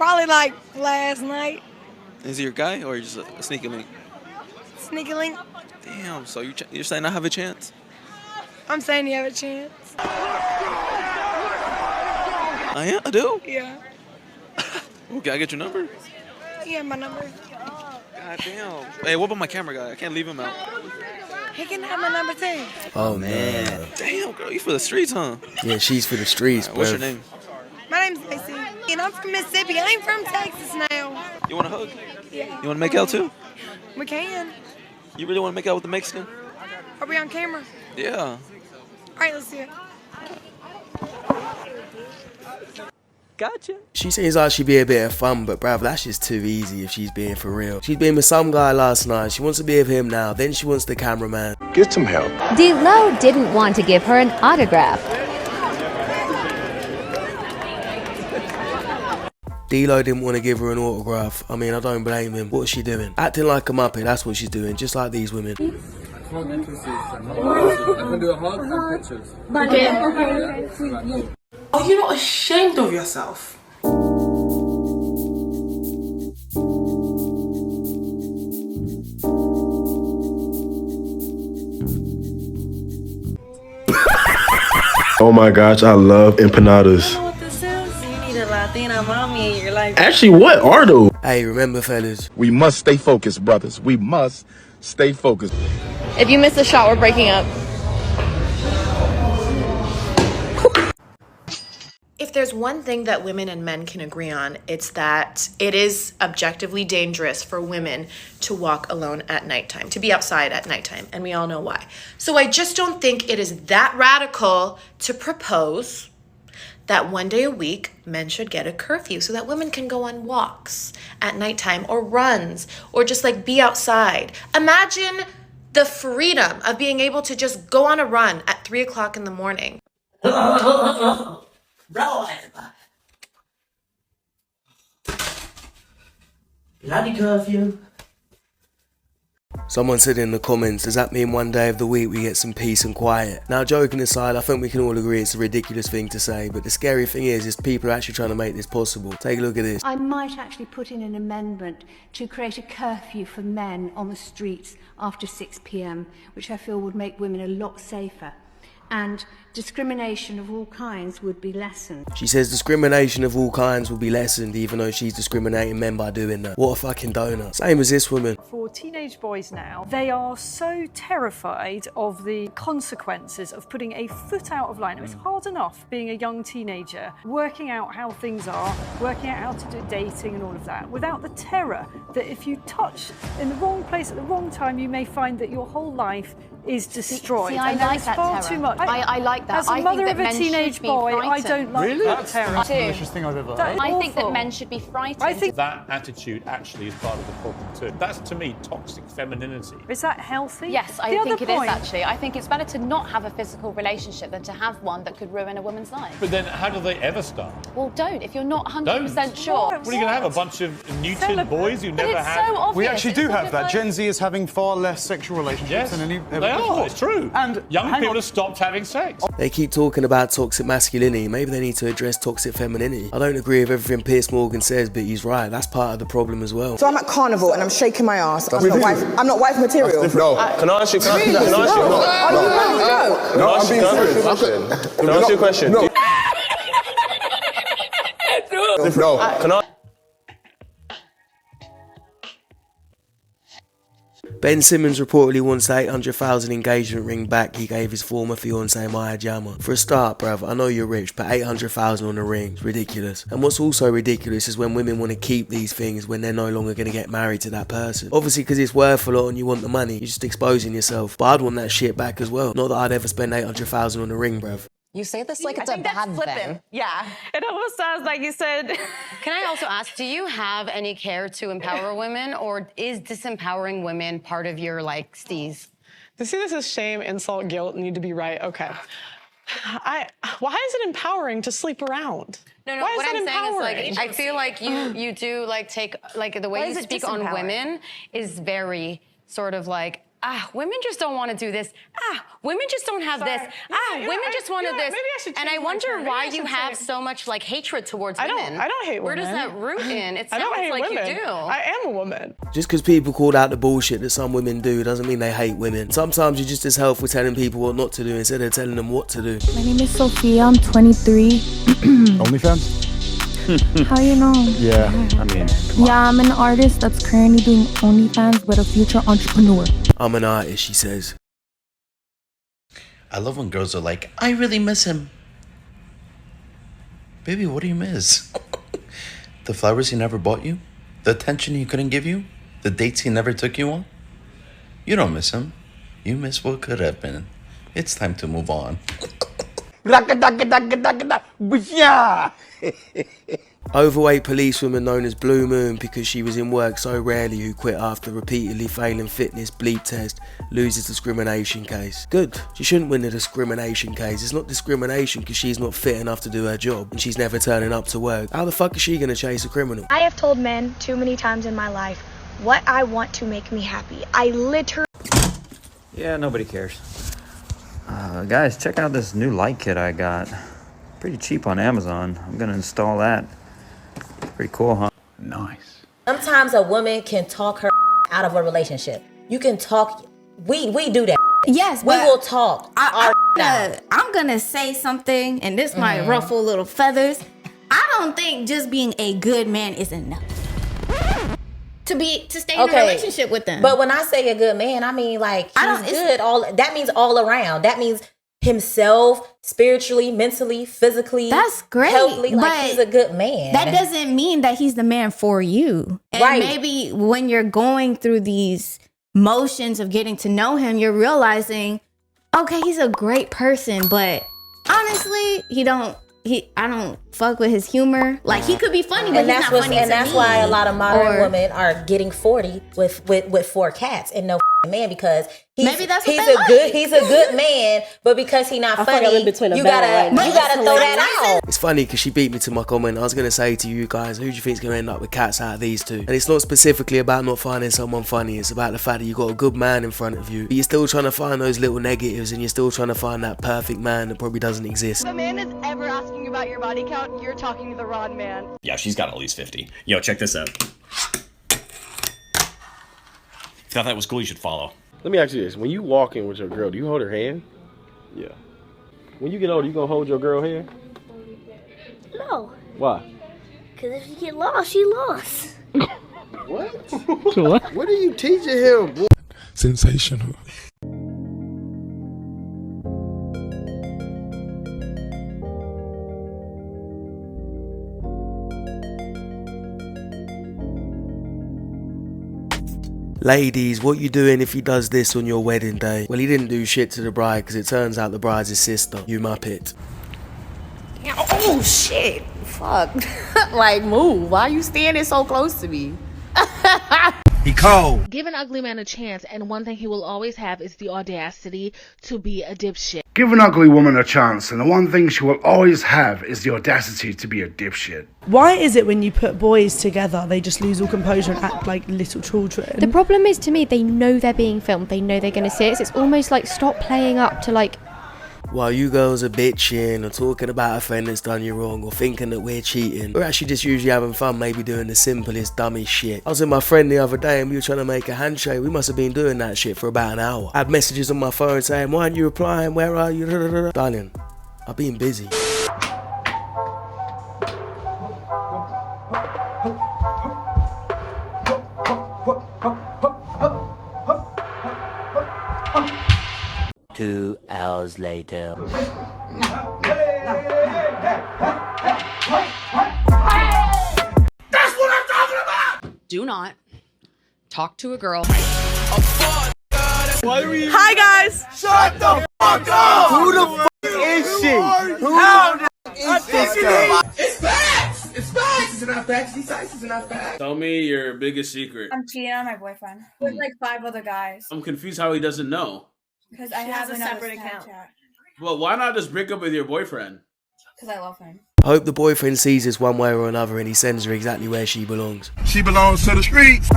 Probably like last night. Is he your guy or just a sneaky link? Sneaky link. Damn, so you're saying I have a chance? I'm saying you have a chance. I do? Yeah. Well, can I get your number? You have my number. God damn. Hey, what about my camera guy? I can't leave him out. He can have my number too. Oh, man. Damn, girl, you for the streets, huh? Yeah, she's for the streets, Right, bro. what's your name? My name's Lacey, and I'm from Mississippi. I ain't from Texas now. You want a hug? Yeah. You want to make out too? We can. You really want to make out with the Mexican? Are we on camera? Yeah. All right, let's do it. Gotcha. She seems like she'd be a bit of fun, but bruv, that's just too easy if she's being for real. She's been with some guy last night, she wants to be with him now, then she wants the cameraman. Get some help. D-Lo didn't want to give her an autograph. D-Lo didn't want to give her an autograph. I mean, I don't blame him. What's she doing? Acting like a muppet, that's what she's doing, just like these women. I can do a hug and pictures. Okay. Are you not ashamed of yourself? Oh my gosh, I love empanadas. You know what this is? You need a Latina mommy in your life. Actually, what are those? Hey, remember fellas, We must stay focused, brothers. We must stay focused. If you miss a shot, we're breaking up. If there's one thing that women and men can agree on, it's that it is objectively dangerous for women to walk alone at nighttime, to be outside at nighttime, and we all know why. So I just don't think it is that radical to propose that one day a week men should get a curfew so that women can go on walks at nighttime or runs or just like be outside. Imagine the freedom of being able to just go on a run at 3 o'clock in the morning. Bloody curfew. someone said in the comments, does that mean one day of the week we get some peace and quiet? Now, joking aside, I think we can all agree it's a ridiculous thing to say, but the scary thing is people are actually trying to make this possible. Take a look at this. I might actually put in an amendment to create a curfew for men on the streets after 6 p.m, which I feel would make women a lot safer. And discrimination of all kinds would be lessened. She says discrimination of all kinds will be lessened, even though she's discriminating men by doing that. What a fucking donut. Same as this woman. For teenage boys now, they are so terrified of the consequences of putting a foot out of line. It's hard enough being a young teenager, working out how things are, working out how to do dating and all of that, without the terror that if you touch in the wrong place at the wrong time, you may find that your whole life is destroyed. See, I and like that far terror. too much. I like that. As a I mother think of that a men teenage should be boy, I frightened. don't like Really? that terror. That's the most malicious thing I've ever heard. I think that awful. men should be frightened. I think That attitude actually is part of the problem too. That's to me toxic femininity. is that healthy? Yes, I The other think it is point- actually. I think it's better to not have a physical relationship than to have one that could ruin a woman's life. But then how do they ever start? Well, don't. If you're not 100% sure. What? What are you going to have? A bunch of Newton boys who But never it's had... so obvious. We actually do It's have sort that. of Gen Z is having far less sexual relationships Yes, than any they ever are. before. It's true. And young hang people on. have stopped having sex. They keep talking about toxic masculinity. Maybe they need to address toxic femininity. I don't agree with everything Piers Morgan says, but he's right. That's part of the problem as well. So I'm at Carnival and I'm shaking my ass. I'm not wife material. No. Can I ask you? Can I ask you? No. Can I ask you a question? No. Can I? Ben Simmons reportedly wants the 800,000 engagement ring back he gave his former fiancée Maya Jama. For a start, bruv, I know you're rich, but 800,000 on a ring is ridiculous. And what's also ridiculous is when women want to keep these things when they're no longer going to get married to that person. Obviously, because it's worth a lot and you want the money, you're just exposing yourself. But I'd want that shit back as well. Not that I'd ever spend 800,000 on a ring, bruv. You say this like it's a bad thing. Yeah. It almost sounds like you said... Can I also ask, do you have any care to empower women, or is disempowering women part of your, like, steez? To see this as shame, insult, guilt, need to be right, okay. Why is it empowering to sleep around? No, Why what is I'm it saying empowering? is, like, I feel like you do, like, take, like, the way you speak on women is very sort of, like, women just don't want to do this. Women just don't have this. Women just wanted this. And I wonder why you have so much like hatred towards women. I don't hate women. Where does that root in? It I don't sounds hate like women. you do. I am a woman. Just because people call out the bullshit that some women do doesn't mean they hate women. Sometimes you're just as helpful telling people what not to do instead of telling them what to do. My name is Sophia, I'm 23. OnlyFans? How you know? Yeah, I mean, Yeah, I'm an artist that's currently doing OnlyFans but a future entrepreneur. I'm an artist, she says. I love when girls are like, I really miss him. Baby, what do you miss? The flowers he never bought you? The attention he couldn't give you? The dates he never took you on? You don't miss him. You miss what could have been. It's time to move on. Overweight policewoman known as Blue Moon because she was in work so rarely who quit after repeatedly failing fitness bleep test loses discrimination case. Good. She shouldn't win the discrimination case. It's not discrimination because she's not fit enough to do her job and she's never turning up to work. How the fuck is she gonna chase a criminal? I have told men too many times in my life what I want to make me happy. I literally... Yeah, nobody cares. Guys, check out this new light kit I got. Pretty cheap on Amazon. I'm gonna install that. Pretty cool, huh? Nice. Sometimes a woman can talk her out of a relationship. You can talk. We do that. Yes, we will talk. I'm gonna say something, and this might ruffle little feathers. I don't think just being a good man is enough to stay in a relationship with them. But when I say a good man, I mean like he's good. That means all around. That means himself, spiritually, mentally, physically. That's great. Healthily, like he's a good man. That doesn't mean that he's the man for you. And maybe when you're going through these motions of getting to know him, you're realizing, okay, he's a great person, but honestly, I don't fuck with his humor. Like, he could be funny, but he's not funny to me. And that's why a lot of modern women are getting 40 with 4 cats and no man, because he's a good man, but because he's not funny, you gotta throw that out. It's funny because she beat me to my comment. I was gonna say to you guys, who do you think's gonna end up with cats out of these two? And it's not specifically about not finding someone funny. It's about the fact that you got a good man in front of you, but you're still trying to find those little negatives, and you're still trying to find that perfect man that probably doesn't exist. If a man is ever asking about your body count, you're talking to the wrong man. Yeah, she's got at least 50. Yo, check this out. If you thought that was cool, you should follow. Let me ask you this. When you walk in with your girl, do you hold her hand? Yeah. When you get older, you gonna hold your girl hand? No. Why? Because if you get lost, she lost. What? What? What are you teaching him, boy? Sensational. Ladies, what you doing if he does this on your wedding day? Well, he didn't do shit to the bride because it turns out the bride's his sister. You muppet. Oh shit! Fuck! Like, move! Why are you standing so close to me? He cold. Give an ugly man a chance, and one thing he will always have is the audacity to be a dipshit. Give an ugly woman a chance, and the one thing she will always have is the audacity to be a dipshit. Why is it when you put boys together, they just lose all composure and act like little children? The problem is, to me, they know they're being filmed. They know they're going to see it. So it's almost like, stop playing up to like... While you girls are bitching or talking about a friend that's done you wrong or thinking that we're cheating, we're actually just usually having fun, maybe doing the simplest, dumbest shit. I was with my friend the other day and we were trying to make a handshake. We must have been doing that shit for about an hour. I had messages on my phone saying, why aren't you replying? Where are you? Darling, I've been busy. Two hours later. That's what I'm talking about! Do not talk to a girl. Hi guys! Shut the fuck up! Who the fuck is she? Who is this girl? It's facts! It's facts! Is it not facts? These facts is not facts. Tell me your biggest secret. I'm cheating on my boyfriend with like 5 other guys. I'm confused how he doesn't know. Because I have a separate account. Well, why not just break up with your boyfriend? Because I love him. I hope the boyfriend sees this one way or another and he sends her exactly where she belongs. She belongs to the streets.